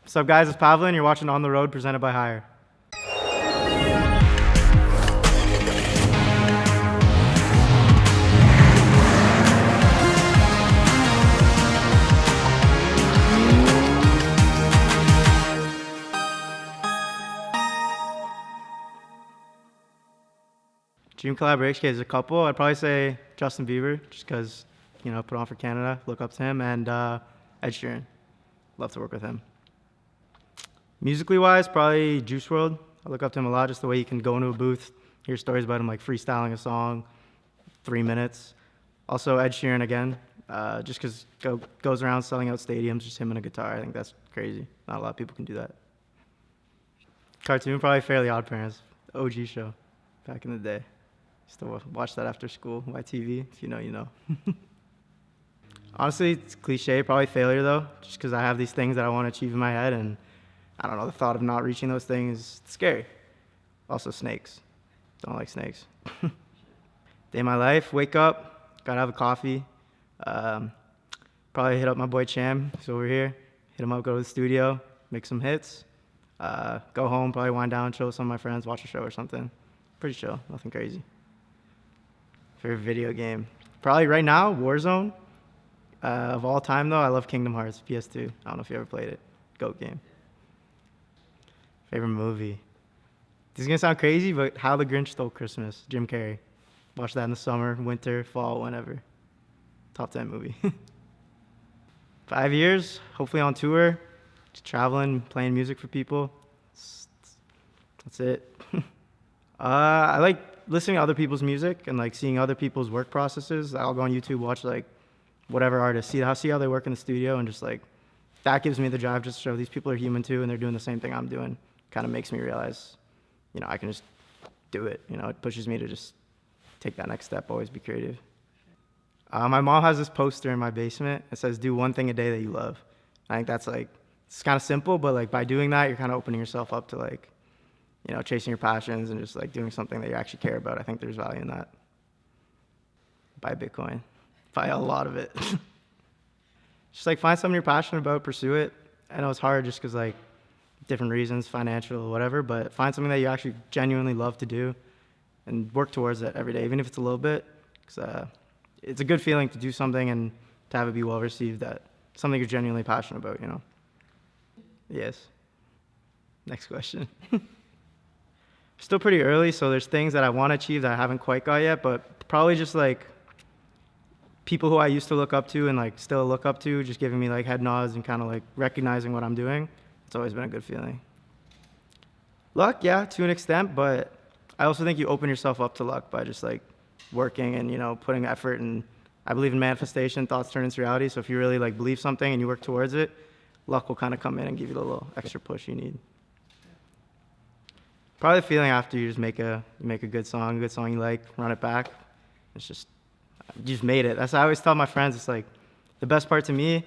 What's up, guys? It's Pavlin. You're watching On the Road, presented by HYRE. Dream collaboration case, a couple. I'd probably say Justin Bieber, just because, put on for Canada, look up to him, and Ed Sheeran. Love to work with him. Musically wise, probably Juice WRLD. I look up to him a lot, just the way he can go into a booth, hear stories about him like freestyling a song, 3 minutes. Also Ed Sheeran again, just because goes around selling out stadiums, just him and a guitar. I think that's crazy. Not a lot of people can do that. Cartoon, probably Fairly Odd Parents, OG show, back in the day. Used to watch that after school, YTV. If you know, you know. Honestly, it's cliche, probably failure though, just because I have these things that I want to achieve in my head, and I don't know, the thought of not reaching those things is scary. Also snakes. Don't like snakes. Day of my life, wake up, gotta have a coffee. Probably hit up my boy Cham, he's over here. Hit him up, go to the studio, make some hits. Go home, probably wind down, chill with some of my friends, watch a show or something. Pretty chill, nothing crazy. Favorite video game? Probably right now, Warzone. Of all time though, I love Kingdom Hearts, PS2. I don't know if you ever played it. GOAT game. Favorite movie? This is gonna sound crazy, but How the Grinch Stole Christmas, Jim Carrey. Watch that in the summer, winter, fall, whenever. Top 10 movie. 5 years, hopefully on tour, just traveling, playing music for people. That's it. I like listening to other people's music and like seeing other people's work processes. I'll go on YouTube, watch like whatever artist, see how they work in the studio, and just like that gives me the drive just to show these people are human too, and they're doing the same thing I'm doing. Kind of makes me realize, I can just do it. It pushes me to just take that next step, always be creative. My mom has this poster in my basement. It says, "Do one thing a day that you love." I think that's like, it's kind of simple, but like by doing that, you're kind of opening yourself up to like, chasing your passions and just like doing something that you actually care about. I think there's value in that. Buy Bitcoin. Buy a lot of it. Just like find something you're passionate about, pursue it. I know it's hard just because like different reasons, financial, whatever, but find something that you actually genuinely love to do and work towards it every day, even if it's a little bit. Because it's a good feeling to do something and to have it be well received, that something you're genuinely passionate about, Yes. Next question. Still pretty early, so there's things that I want to achieve that I haven't quite got yet, but probably just like people who I used to look up to and like still look up to, just giving me like head nods and kind of like recognizing what I'm doing. It's always been a good feeling. Luck, yeah, to an extent, but I also think you open yourself up to luck by just like working and, putting effort, and I believe in manifestation, thoughts turn into reality. So if you really like believe something and you work towards it, luck will kind of come in and give you the little extra push you need. Probably the feeling after you just make a good song you like, run it back. It's just, you just made it. That's what I always tell my friends. It's like, the best part to me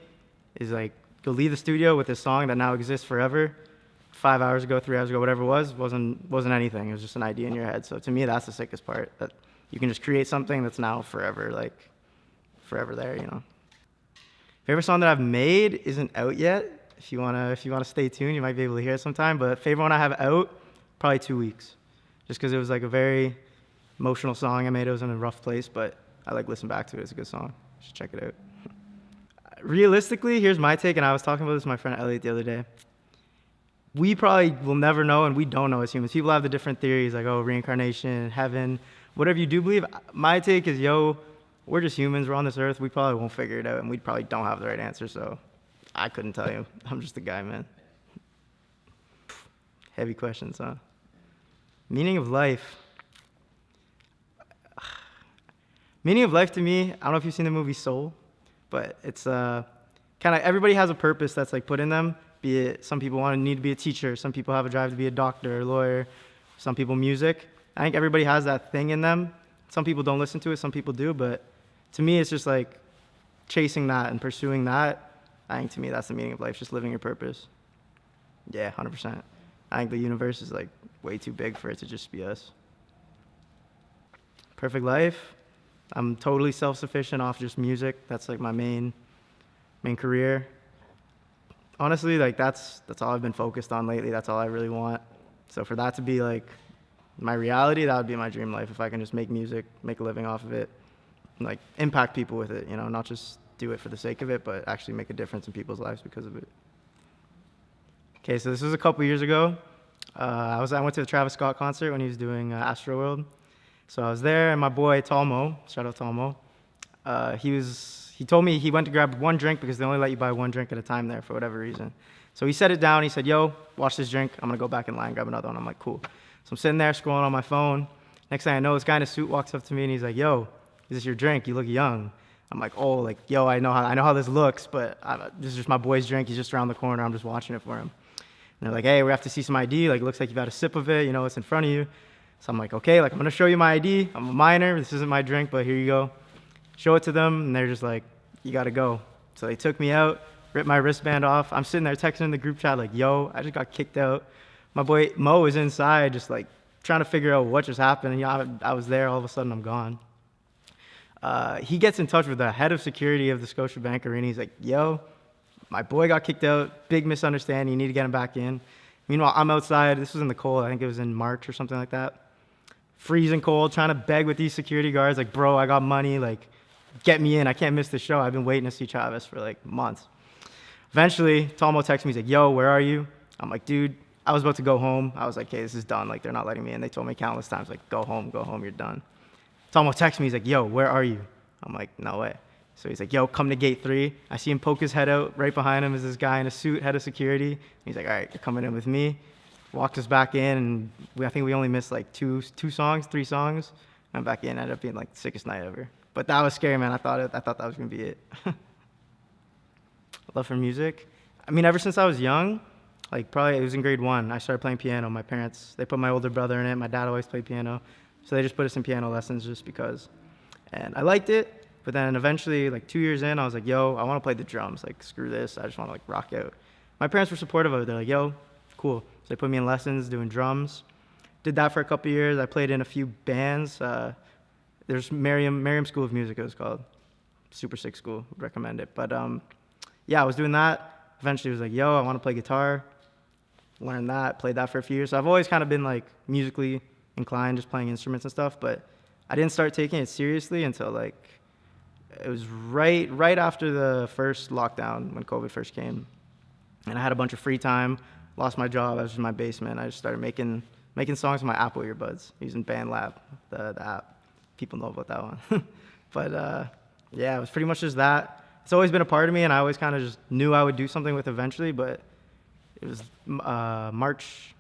is like, you'll leave the studio with this song that now exists forever. 5 hours ago, 3 hours ago, whatever it wasn't anything. It was just an idea in your head. So to me, that's the sickest part, that you can just create something that's now forever, like forever there, Favorite song that I've made isn't out yet. If you wanna stay tuned, you might be able to hear it sometime. But favorite one I have out, probably 2 weeks, just because it was like a very emotional song I made. It was in a rough place, but I like listen back to it. It's a good song. You should check it out. Realistically, here's my take, and I was talking about this with my friend Elliot the other day. We probably will never know, and we don't know as humans. People have the different theories, like, reincarnation, heaven, whatever you do believe. My take is, we're just humans. We're on this earth. We probably won't figure it out, and we probably don't have the right answer, so I couldn't tell you. I'm just a guy, man. Heavy questions, huh? Meaning of life. Meaning of life to me, I don't know if you've seen the movie Soul, but it's kind of, everybody has a purpose that's like put in them. Be it, some people need to be a teacher, some people have a drive to be a doctor or lawyer, some people music. I think everybody has that thing in them. Some people don't listen to it, some people do, but to me it's just like chasing that and pursuing that. I think to me that's the meaning of life, just living your purpose. Yeah, 100%. I think the universe is like way too big for it to just be us. Perfect life. I'm totally self-sufficient off just music. That's like my main career. honestly, like that's all I've been focused on lately. That's all I really want. So for that to be like my reality, that would be my dream life. If I can just make music, make a living off of it, like impact people with it, you know, not just do it for the sake of it, but actually make a difference in people's lives because of it. Okay, so this was a couple years ago. I went to the Travis Scott concert when he was doing Astroworld. So I was there, and my boy Talmo, shout out Talmo, he told me he went to grab one drink because they only let you buy one drink at a time there for whatever reason. So he set it down. He said, "Yo, watch this drink. I'm gonna go back in line, grab another one." I'm like, "Cool." So I'm sitting there scrolling on my phone. Next thing I know, this guy in a suit walks up to me and he's like, "Yo, is this your drink? You look young." I'm like, "Oh, like, yo, I know how this looks, but this is just my boy's drink. He's just around the corner. I'm just watching it for him." And they're like, "Hey, we have to see some ID. Like, it looks like you've had a sip of it. You know, it's in front of you." So I'm like, "Okay, like, I'm gonna show you my ID. I'm a minor. This isn't my drink, but here you go." Show it to them, and they're just like, "You gotta go." So they took me out, ripped my wristband off. I'm sitting there texting in the group chat like, "Yo, I just got kicked out." My boy Mo is inside, just like trying to figure out what just happened. And yeah, I was there. All of a sudden, I'm gone. He gets in touch with the head of security of the Scotiabank Arena. He's like, "Yo, my boy got kicked out. Big misunderstanding. You need to get him back in." Meanwhile, I'm outside. This was in the cold. I think it was in March or something like that. Freezing cold, trying to beg with these security guards. Like, "Bro, I got money. Like, get me in. I can't miss the show. I've been waiting to see Travis for like months." Eventually, Talmo texts me. He's like, "Yo, where are you?" I'm like, "Dude, I was about to go home." I was like, "Okay, this is done. Like, they're not letting me in." They told me countless times, like, go home, you're done." Talmo texts me. He's like, "Yo, where are you?" I'm like, "No way." So he's like, "Yo, come to gate 3. I see him poke his head out. Right behind him is this guy in a suit, head of security. He's like, "All right, you're coming in with me." Walked us back in, and I think we only missed like three songs. Went back in, ended up being like the sickest night ever. But that was scary, man. I thought that was gonna be it. Love for music. I mean, ever since I was young, like probably it was in grade 1, I started playing piano. My parents, they put my older brother in it. My dad always played piano, so they just put us in piano lessons just because. And I liked it, but then eventually, like 2 years in, I was like, "Yo, I want to play the drums. Like, screw this. I just want to like rock out." My parents were supportive of it. They're like, "Yo, cool." So they put me in lessons doing drums. Did that for a couple years. I played in a few bands. There's Merriam School of Music, it was called. Super sick school, would recommend it. But yeah, I was doing that. Eventually, I was like, "Yo, I want to play guitar." Learned that, played that for a few years. So I've always kind of been like musically inclined, just playing instruments and stuff. But I didn't start taking it seriously until like it was right after the first lockdown when COVID first came, and I had a bunch of free time. Lost my job. I was in my basement. I just started making songs with my Apple earbuds using BandLab, the app. People know about that one. But yeah, it was pretty much just that. It's always been a part of me, and I always kind of just knew I would do something with eventually. But it was March,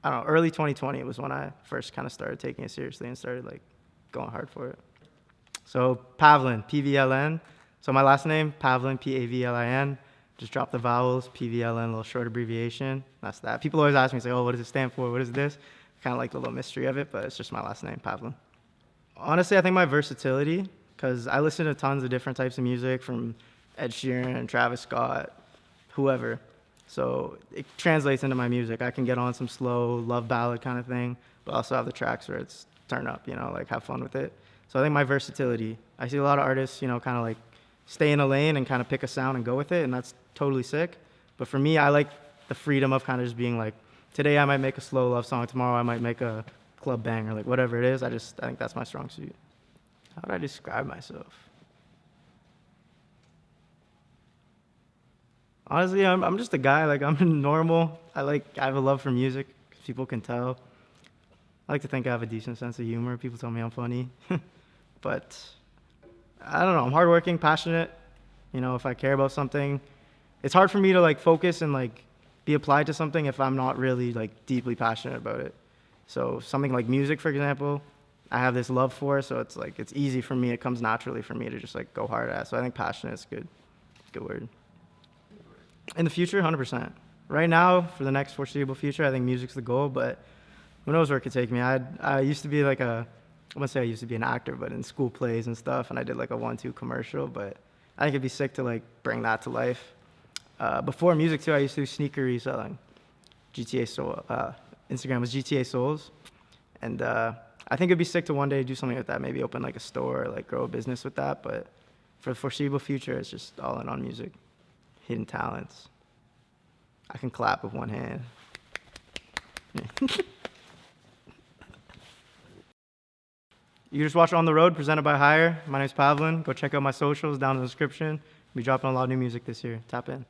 I don't know, early 2020 was when I first kind of started taking it seriously and started like going hard for it. So PVLN, PVLN. So my last name, Pavlin, Pavlin. Just drop the vowels, PVLN, a little short abbreviation. That's that. People always ask me, say, "Oh, what does it stand for? What is this?" Kind of like the little mystery of it, but it's just my last name, Pavlin. Honestly, I think my versatility, because I listen to tons of different types of music from Ed Sheeran, Travis Scott, whoever. So it translates into my music. I can get on some slow love ballad kind of thing, but also have the tracks where it's turn up, you know, like have fun with it. So I think my versatility. I see a lot of artists, you know, kind of like stay in a lane and kind of pick a sound and go with it, and that's totally sick. But for me, I like the freedom of kind of just being like, today I might make a slow love song, tomorrow I might make a club banger, like whatever it is. I think that's my strong suit. How would I describe myself? Honestly, I'm just a guy. Like, I'm normal. I have a love for music. People can tell. I like to think I have a decent sense of humor. People tell me I'm funny. But I don't know. I'm hardworking, passionate. You know, if I care about something, it's hard for me to like focus and like be applied to something if I'm not really like deeply passionate about it. So something like music, for example, I have this love for, so it's like it's easy for me. It comes naturally for me to just like go hard at. So I think passionate is good. Good word. In the future, 100%. Right now, for the next foreseeable future, I think music's the goal, but who knows where it could take me. I used to be like I wouldn't say I used to be an actor, but in school plays and stuff, and I did like a 1-2 commercial, but I think it'd be sick to like bring that to life. Before music too, I used to do sneaker reselling. GTA Soul, Instagram was GTA Souls, and I think it'd be sick to one day do something like that, maybe open like a store, or, like grow a business with that, but for the foreseeable future, it's just all in on music. Hidden talents. I can clap with one hand. You just watched On the Road, presented by HYRE. My name's Pavlin. Go check out my socials down in the description. I'll be dropping a lot of new music this year. Tap in.